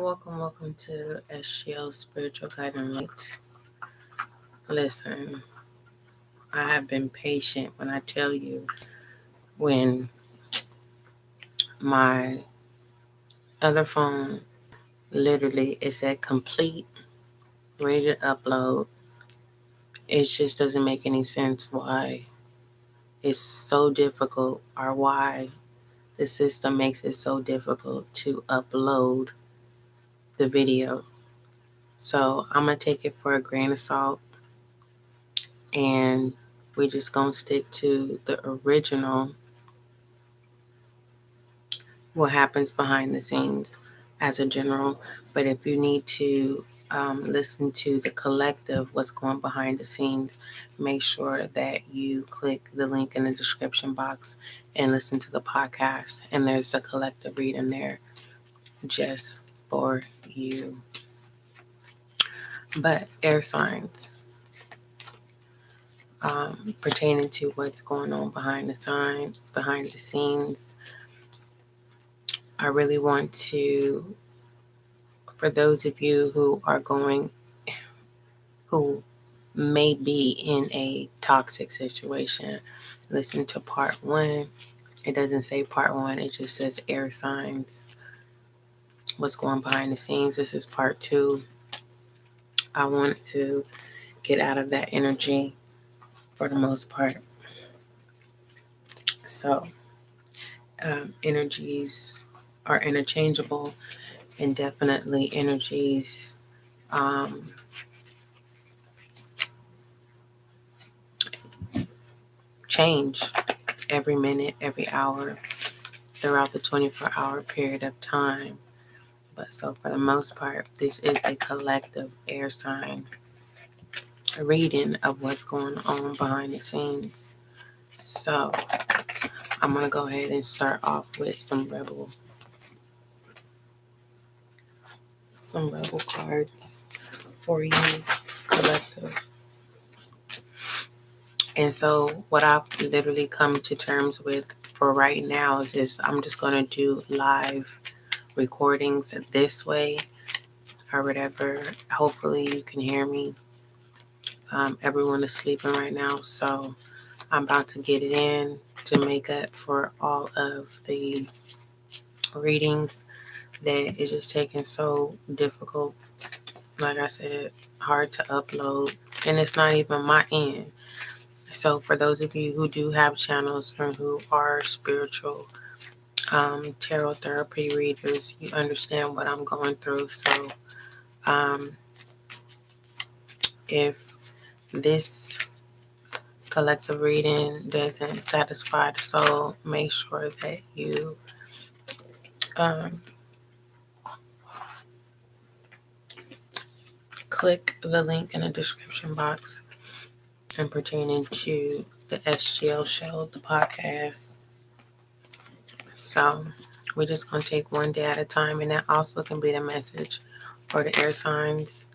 Welcome to SGO Spiritual Guiding Light. Listen, I have been patient when I tell you when my other phone literally is at complete, ready to upload. It just doesn't make any sense why it's so difficult or why the system makes it so difficult to upload the video. So I'm going to take it for a grain of salt and we just going to stick to the original, what happens behind the scenes as a general. But if you need to listen to the collective, what's going behind the scenes, make sure that you click the link in the description box and listen to the podcast. And there's a collective reading there just for you. But air signs, pertaining to what's going on behind the scenes, I really want to, for those of you who may be in a toxic situation, listen to part 1. It doesn't say part 1, it just says air signs, what's going behind the scenes. This is part 2. I wanted to get out of that energy for the most part. So, energies are interchangeable, and definitely energies change every minute, every hour, throughout the 24-hour period of time. But so for the most part, this is a collective air sign reading of what's going on behind the scenes. So I'm going to go ahead and start off with some rebel cards for you, collective. And so what I've literally come to terms with for right now is just I'm just going to do live recordings this way or whatever. Hopefully you can hear me. Everyone is sleeping right now, so I'm about to get it in to make up for all of the readings that is just taking so difficult. Like I said, hard to upload, and it's not even my end. So for those of you who do have channels and who are spiritual tarot therapy readers, you understand what I'm going through. So if this collective reading doesn't satisfy the soul, make sure that you click the link in the description box and pertaining to the SGL show, the podcast. So we're just going to take one day at a time, and that also can be the message for the air signs.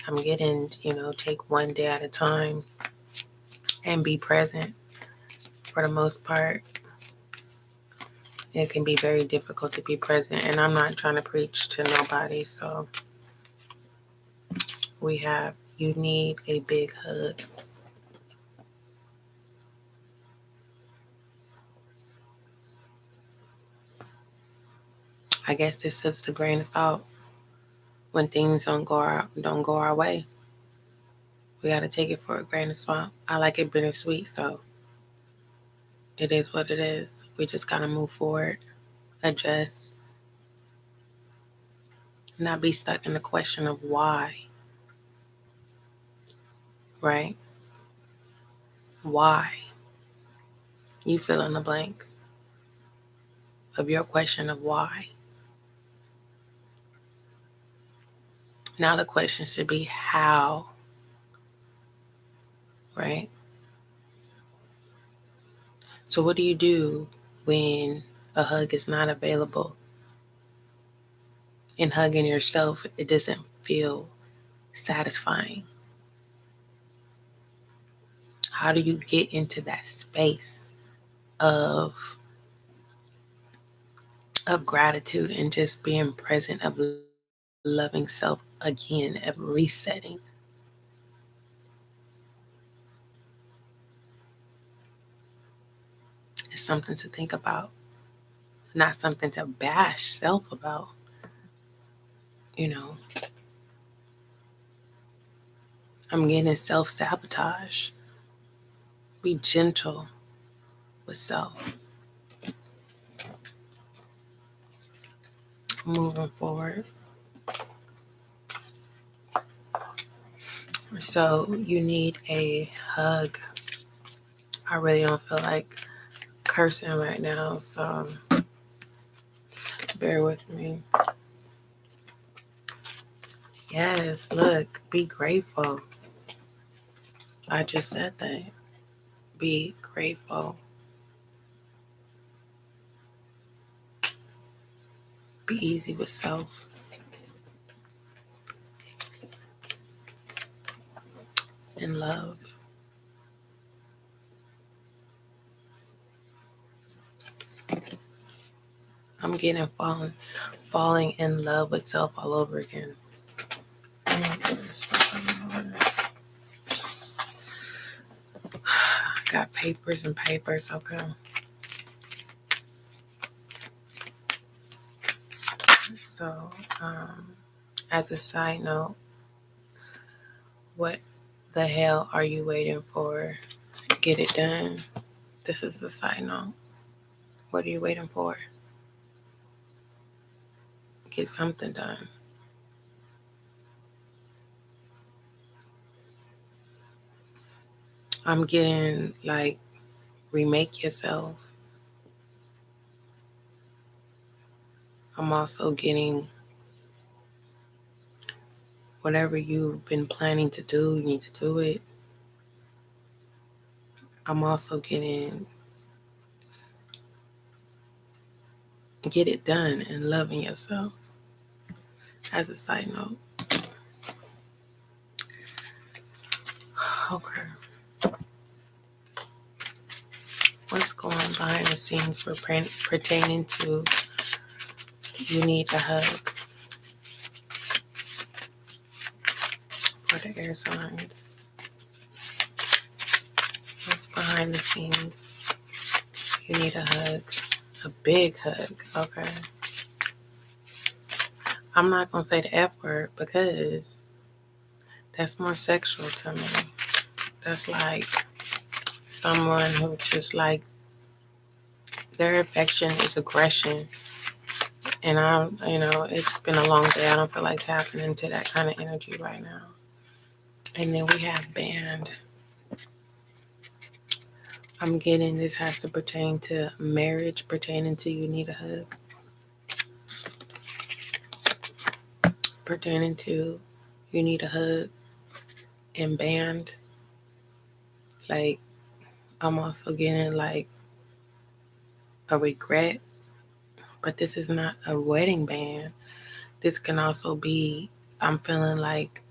I'm getting, take one day at a time and be present. For the most part, it can be very difficult to be present, and I'm not trying to preach to nobody. So we have, you need a big hug. I guess this is the grain of salt. When things don't go our way, we got to take it for a grain of salt. I like it bittersweet, so it is what it is. We just got to move forward, adjust, not be stuck in the question of why, right? Why? You fill in the blank of your question of why. Now the question should be how, right? So what do you do when a hug is not available? In hugging yourself, it doesn't feel satisfying. How do you get into that space of gratitude and just being present, of loving self again, of resetting. It's something to think about, not something to bash self about. You know, I'm getting self-sabotage. Be gentle with self. Moving forward. So you need a hug. I really don't feel like cursing right now, so bear with me. Yes, look, be grateful. I just said that. Be grateful. Be easy with self. And love. I'm getting falling in love with self all over again. Got papers and papers, okay. So, as a side note, what the hell are you waiting for? Get it done. This is the side note. What are you waiting for? Get something done. I'm getting like remake yourself. I'm also getting whatever you've been planning to do, you need to do it. I'm also getting get it done and loving yourself. As a side note. Okay. What's going behind the scenes for pertaining to you need a hug for the air signs? What's behind the scenes? You need a hug. A big hug. Okay. I'm not going to say the F word because that's more sexual to me. That's like someone who just likes their affection is aggression. And it's been a long day. I don't feel like tapping into that kind of energy right now. And then we have band. I'm getting this has to pertain to marriage, pertaining to you need a hug. Pertaining to you need a hug and band. Like, I'm also getting like a regret, but this is not a wedding band. This can also be, I'm feeling like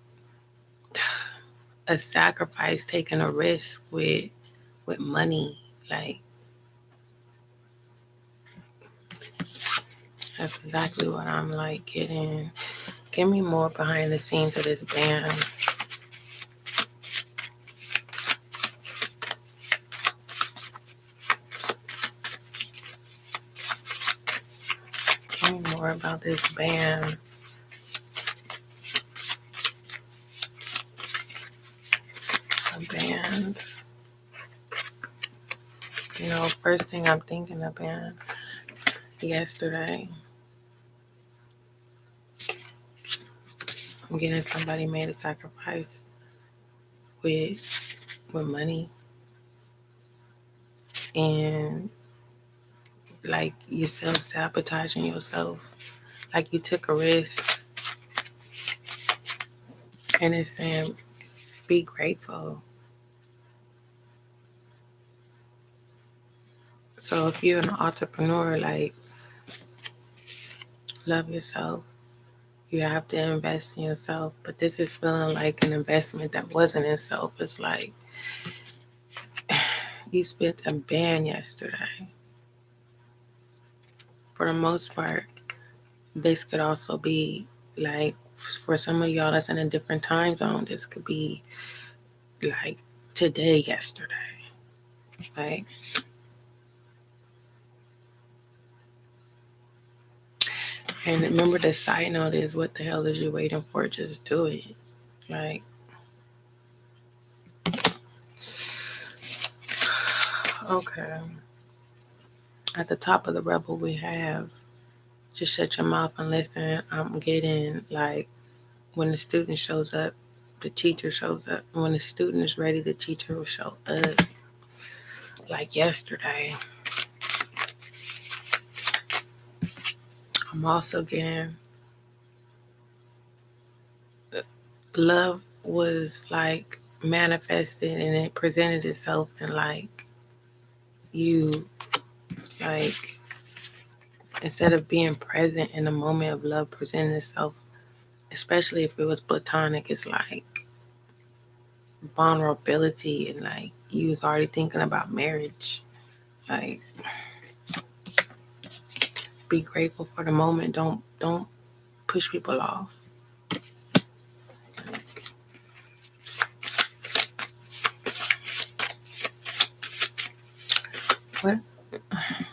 a sacrifice, taking a risk with money. Like, that's exactly what I'm like getting. Give me more behind the scenes of this band. Give me more about this band. A band. First thing I'm thinking of band yesterday. I'm getting somebody made a sacrifice with money, and like you self-sabotaging yourself. Like you took a risk, and it's saying be grateful. So if you're an entrepreneur, like, love yourself. You have to invest in yourself. But this is feeling like an investment that wasn't in self. It's like you spent a band yesterday. For the most part, this could also be like For some of y'all that's in a different time zone, this could be like today, yesterday. Like, and remember, the side note is, what the hell is you waiting for? Just do it. Like, okay. At the top of the rebel, we have just shut your mouth and listen. I'm getting like, when the student shows up, the teacher shows up. When the student is ready, the teacher will show up. Like yesterday. I'm also getting, love was like manifested and it presented itself, and like you, like, instead of being present in the moment of love presenting itself, especially if it was platonic, it's like vulnerability, and like you was already thinking about marriage. Like, be grateful for the moment. Don't push people off. What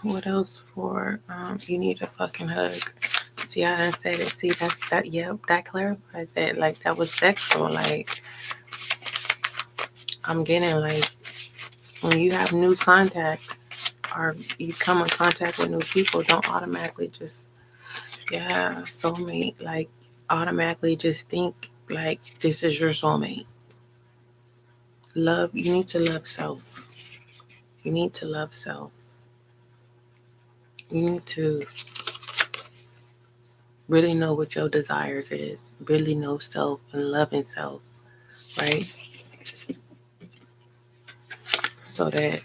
what else for you need a fucking hug? See, I done said it. See, that's that. Yep, that clarifies it. Like, that was sexual. Like, I'm getting like, when you have new contacts or you come in contact with new people, don't automatically just, yeah, soulmate. Like, automatically just think like this is your soulmate. Love. You need to love self. You need to love self. You need to really know what your desires is. Really know self and loving self, right? So that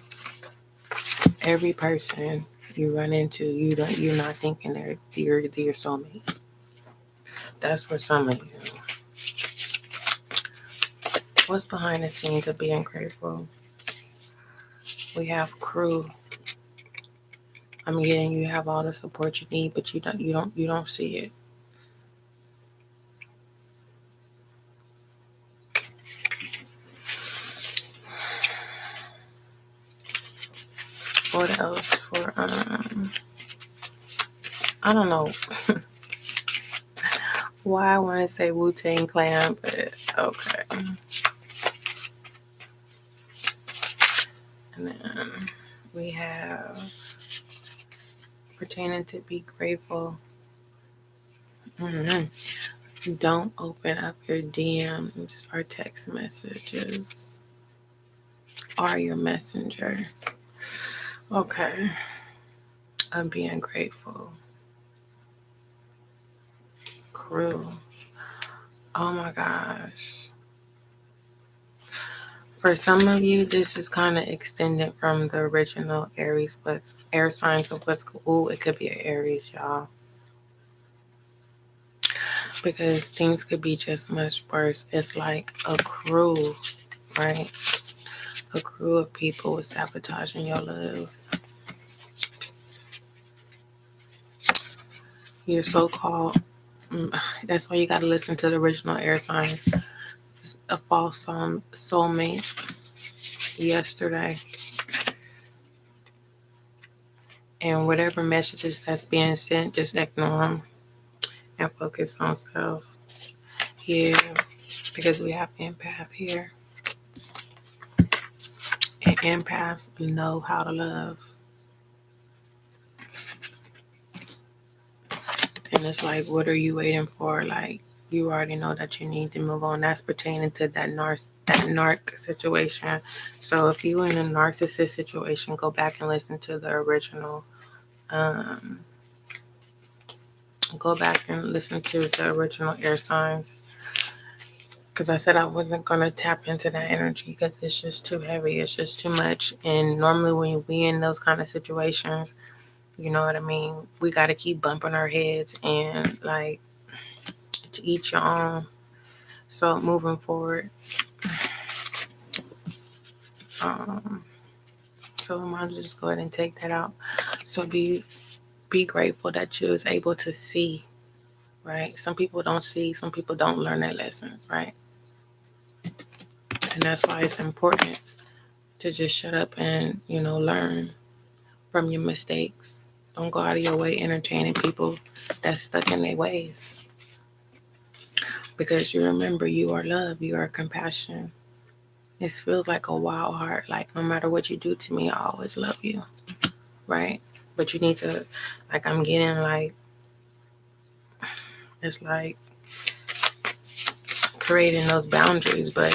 every person you run into, you're not thinking you're your soulmate. That's for some of you. What's behind the scenes of being grateful? We have crew. I'm getting, you have all the support you need, but you don't see it. What else for I don't know why I want to say Wu-Tang Clan, but okay. And then we have pertaining to be grateful. Mm-hmm. Don't open up your DMs or text messages or your messenger. Okay. I'm being grateful. Crew. Oh my gosh. For some of you, this is kind of extended from the original Aries, but air signs of what's cool. Ooh, it could be an Aries, y'all. Because things could be just much worse. It's like a crew, right? A crew of people is sabotaging your love. Your so-called, that's why you got to listen to the original air signs. It's a false soulmate yesterday. And whatever messages that's being sent, just ignore them and focus on self. Yeah, because we have empath here. And empaths know how to love. And it's like, what are you waiting for? Like, you already know that you need to move on. That's pertaining to that narc situation. So if you're in a narcissist situation, go back and listen to the original. Go back and listen to the original air signs. Because I said I wasn't going to tap into that energy because it's just too heavy. It's just too much. And normally when we in those kind of situations, you know what I mean? We got to keep bumping our heads and like, to each your own. So moving forward, so I might just go ahead and take that out. So be grateful that you was able to see, right? Some people don't see, some people don't learn their lessons, right? And that's why it's important to just shut up and, learn from your mistakes. Don't go out of your way entertaining people that's stuck in their ways. Because you remember, you are love, you are compassion. This feels like a wild heart. Like, no matter what you do to me, I always love you, right? But you need to, like, I'm getting like, it's like creating those boundaries, but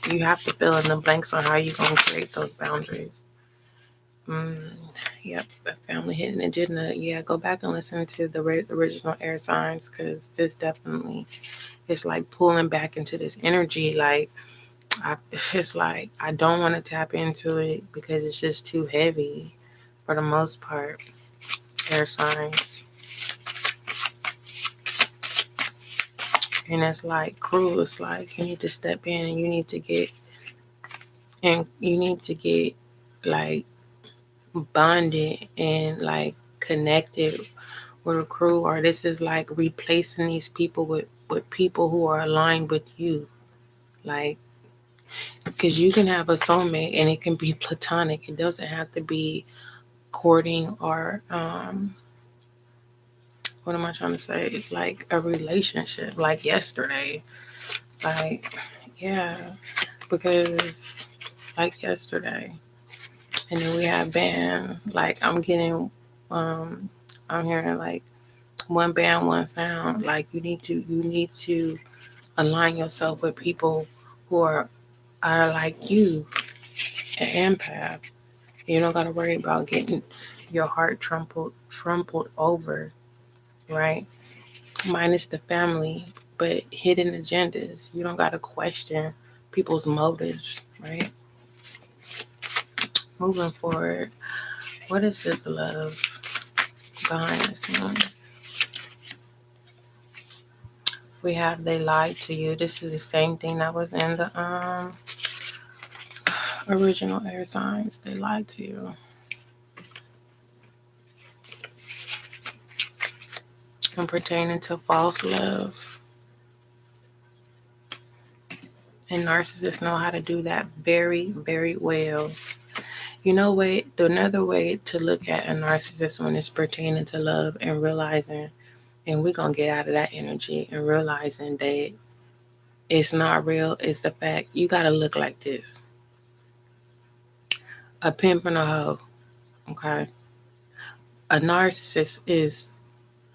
you have to fill in the blanks on how you're going to create those boundaries. Yep, a family hidden agenda. Yeah, go back and listen to the original air signs, because this definitely is like pulling back into this energy. Like, it's like I don't want to tap into it because it's just too heavy for the most part. Air signs. And it's like cruel. It's like you need to step in and you need to get like bonded and like connected with a crew, or this is like replacing these people with people who are aligned with you. Like, because you can have a soulmate and it can be platonic. It doesn't have to be courting or what am I trying to say? Like a relationship, like yesterday. Like, yeah, because like yesterday. And then we have band, like I'm hearing like one band, one sound. Like you need to align yourself with people who are like you, an empath. You don't gotta worry about getting your heart trampled over, right? Minus the family, but hidden agendas. You don't gotta question people's motives, right? Moving forward, what is this love behind the scenes? We have they lied to you. This is the same thing that was in the original air signs. They lied to you. And pertaining to false love. And narcissists know how to do that very, very well. You know what? Another way to look at a narcissist when it's pertaining to love and realizing, and we're going to get out of that energy and realizing that it's not real, it's the fact. You got to look like this. A pimp and a hoe, okay? A narcissist is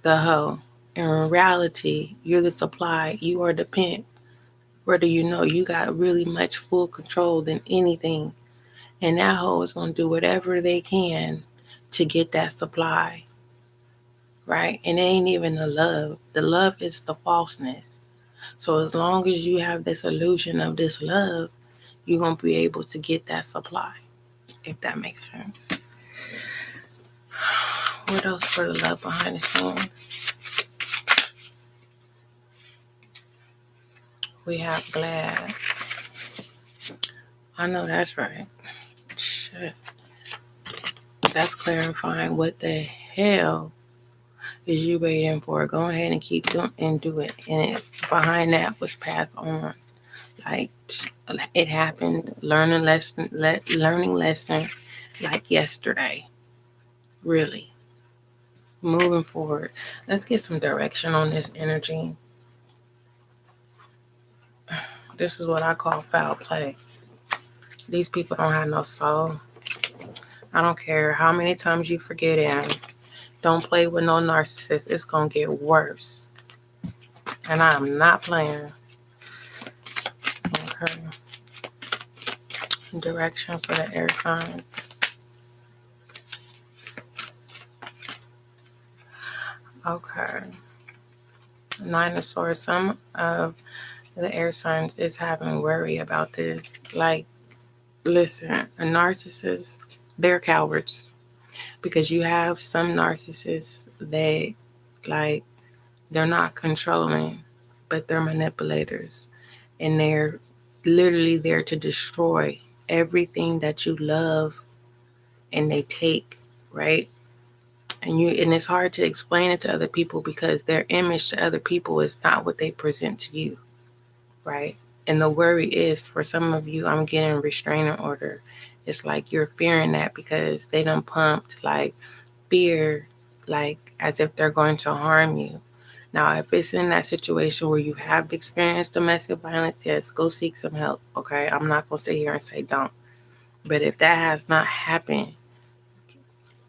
the hoe. In reality, you're the supply, you are the pimp. Whether you know you got really much full control than anything. And that hoe is going to do whatever they can to get that supply, right? And it ain't even the love. The love is the falseness. So as long as you have this illusion of this love, you're going to be able to get that supply, if that makes sense. What else for the love behind the scenes? We have glad. I know that's right. Shit. That's clarifying what the hell is you waiting for. Go ahead and keep doing and do it. And behind that was passed on. Like it happened. Learning lesson like yesterday. Really. Moving forward. Let's get some direction on this energy. This is what I call foul play. These people don't have no soul. I don't care how many times you forget it. Don't play with no narcissist. It's going to get worse. And I'm not playing. Okay. Direction for the air signs. Okay. Nine of Swords. Some of the air signs is having worry about this. Like, listen, a narcissist, they're cowards. Because you have some narcissists that, like, they're not controlling, but they're manipulators. And they're literally there to destroy everything that you love, and they take, right? And it's hard to explain it to other people because their image to other people is not what they present to you, right? And the worry is, for some of you, I'm getting a restraining order. It's like you're fearing that because they done pumped like fear, like as if they're going to harm you. Now, if it's in that situation where you have experienced domestic violence, yes, go seek some help, okay? I'm not going to sit here and say don't. But if that has not happened,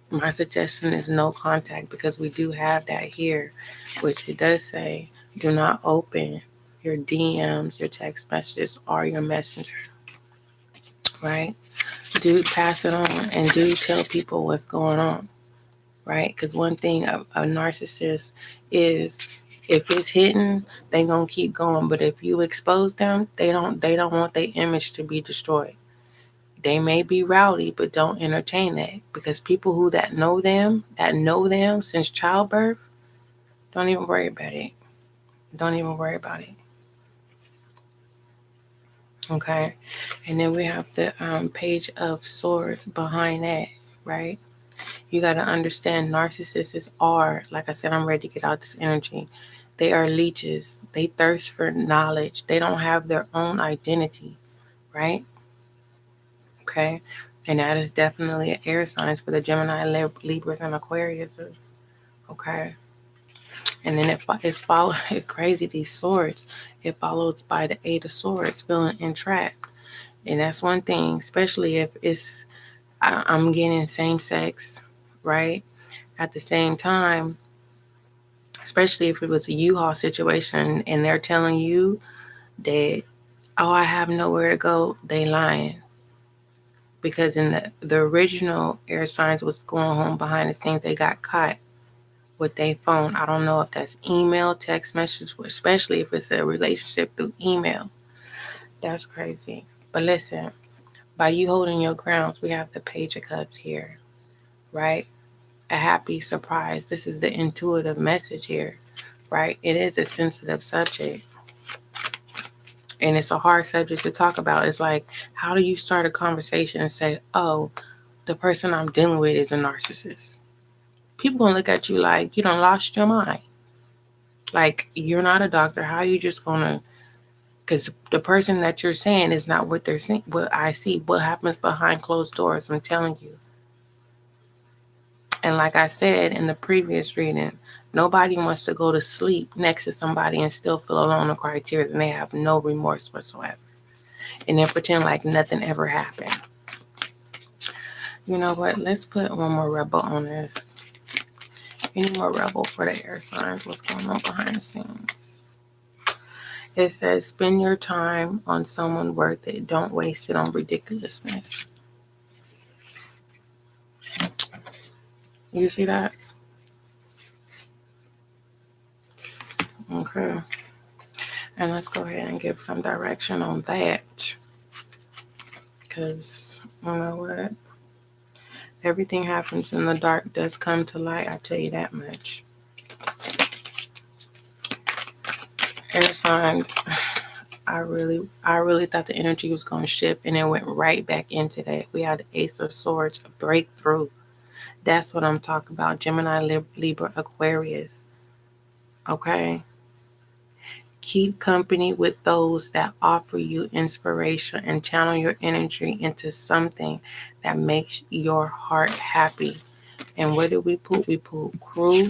my suggestion is no contact, because we do have that here, which it does say do not open your DMs, your text messages, or your messenger, right? Do pass it on and do tell people what's going on, right? Because one thing a narcissist is, if it's hidden, they gonna keep going. But if you expose them, they don't want their image to be destroyed. They may be rowdy, but don't entertain that, because people that know them since childbirth, don't even worry about it. Don't even worry about it. Okay. And then we have the Page of Swords behind that, right? You got to understand, narcissists are, like I said, I'm ready to get out this energy. They are leeches. They thirst for knowledge. They don't have their own identity, right? Okay. And that is definitely an air signs for the Gemini, Libras, and Aquariuses. Okay. And then it's followed, it's crazy, these swords. It follows by the Eight of Swords, feeling entrapped. And that's one thing, especially if I'm getting same sex, right? At the same time, especially if it was a U-Haul situation and they're telling you that, oh, I have nowhere to go, they lying. Because in the original air signs was going home behind the scenes, they got caught with their phone. I don't know if that's email, text message, especially if it's a relationship through email. That's crazy. But listen, by you holding your grounds, we have the Page of Cups here, right? A happy surprise. This is the intuitive message here, right? It is a sensitive subject. And it's a hard subject to talk about. It's like, how do you start a conversation and say, oh, the person I'm dealing with is a narcissist? People gonna look at you like you done lost your mind. Like, you're not a doctor. How are you just gonna, because the person that you're saying is not what they're saying. What I see, what happens behind closed doors, I'm telling you. And like I said in the previous reading, nobody wants to go to sleep next to somebody and still feel alone or cry tears, and they have no remorse whatsoever. And then pretend like nothing ever happened. You know what? Let's put one more rebel on this. Any more rebel for the air signs? What's going on behind the scenes? It says, spend your time on someone worth it. Don't waste it on ridiculousness. You see that? Okay. And let's go ahead and give some direction on that. Because, you know what? Everything happens in the dark does come to light. I tell you that much. Air signs. I really thought the energy was going to shift, and it went right back into that. We had the Ace of Swords, a breakthrough. That's what I'm talking about. Gemini, Libra, Aquarius. Okay? Keep company with those that offer you inspiration and channel your energy into something that makes your heart happy. And what did we pull? We pulled crew.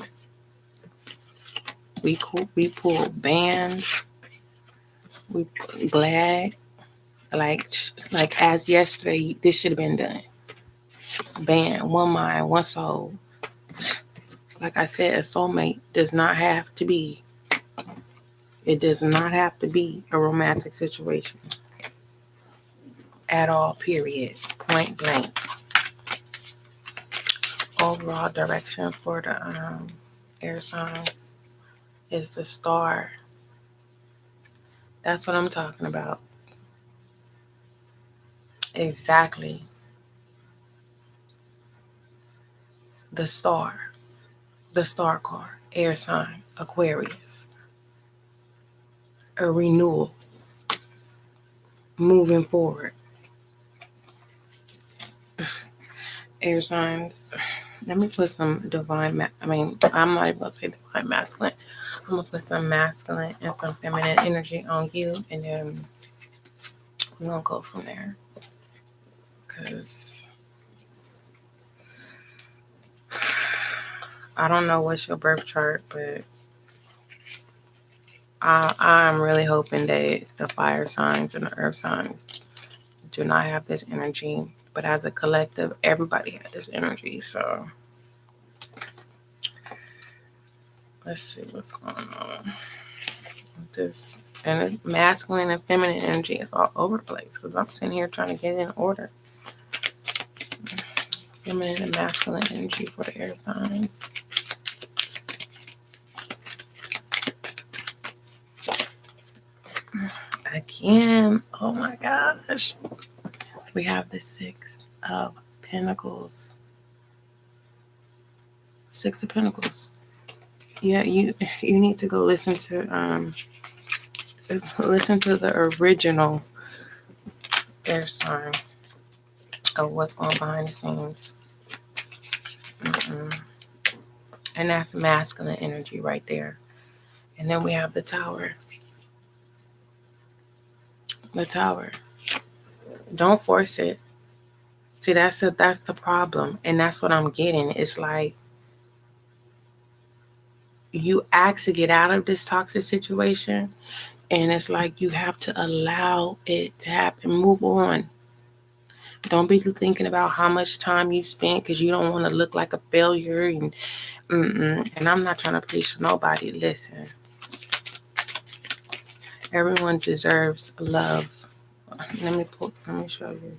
We pulled band. We pulled glad. Like as yesterday, this should have been done. Band, one mind, one soul. Like I said, a soulmate does not have to be. It does not have to be a romantic situation at all, period. Point blank. Overall direction for the air signs is the Star. That's what I'm talking about. Exactly. The Star. The Star card. Air sign. Aquarius. A renewal. Moving forward. Air signs. Let me put some divine, I'm not even going to say divine masculine. I'm going to put some masculine and some feminine energy on you, and then we're going to go from there. Because I don't know what's your birth chart, but I'm really hoping that the fire signs and the earth signs do not have this energy. But as a collective, everybody had this energy. So let's see what's going on. This and masculine and feminine energy is all over the place because I'm sitting here trying to get it in order. Feminine and masculine energy for the air signs. Again, oh my gosh. We have the Six of Pentacles. Six of Pentacles. Yeah, you need to go listen to the original air sign of what's going behind the scenes. And that's masculine energy right there. And then we have the Tower. The Tower. Don't force it. See, that's the problem. And that's what I'm getting. It's like you ask to get out of this toxic situation, and it's like you have to allow it to happen. Move on. Don't be thinking about how much time you spent because you don't want to look like a failure. And I'm not trying to preach to nobody. Listen, everyone deserves love. Let me show you.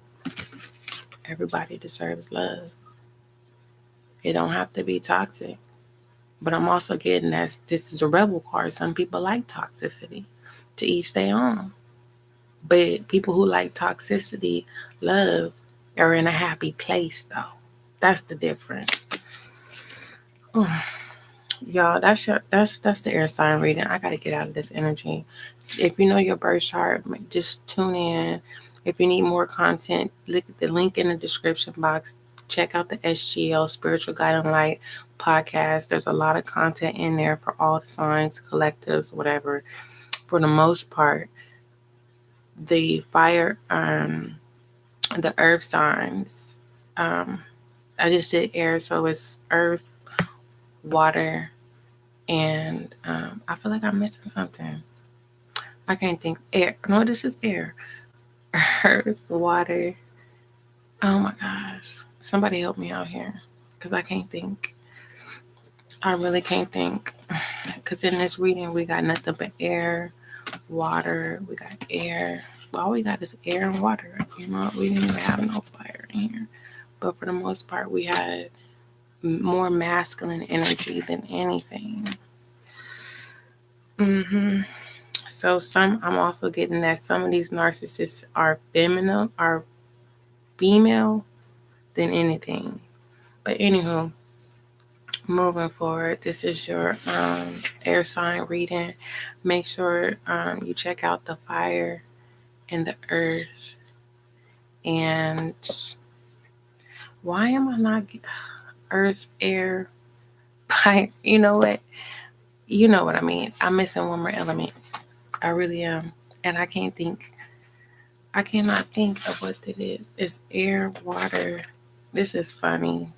Everybody deserves love. It don't have to be toxic. But I'm also getting that this is a rebel card. Some people like toxicity. To each their own. But people who like toxicity, love, are in a happy place, though. That's the difference. Y'all, that's the air sign reading. I got to get out of this energy. If you know your birth chart, just tune in. If you need more content, look at the link in the description box. Check out the SGL, Spiritual Guiding Light podcast. There's a lot of content in there for all the signs, collectives, whatever. For the most part, the fire, the earth signs, I just did air, so it's earth, water, and I feel like I'm missing something. I can't think. Air. No, this is air. Earth, water. Oh my gosh. Somebody help me out here because I can't think. I really can't think. Because in this reading, we got nothing but air, water. We got air. All we got is air and water. You know, we didn't even have no fire in here. But for the most part, we had more masculine energy than anything. So I'm also getting that some of these narcissists are female than anything. But anywho, moving forward, this is your air sign reading. Make sure you check out the fire and the earth. And why am I not earth, air, fire? You know what? You know what I mean. I'm missing one more element. I really am. And I cannot think of what it is. It's air, water. This is funny.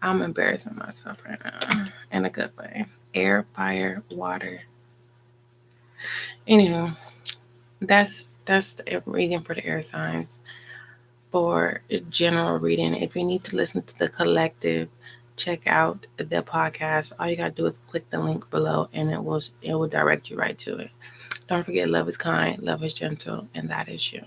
I'm embarrassing myself right now. In a good way. Air, fire, water. Anywho, that's the reading for the air signs. For general reading, if you need to listen to the collective, check out the podcast. All you gotta do is click the link below, and it will direct you right to it. Don't forget, love is kind, love is gentle, and that is you.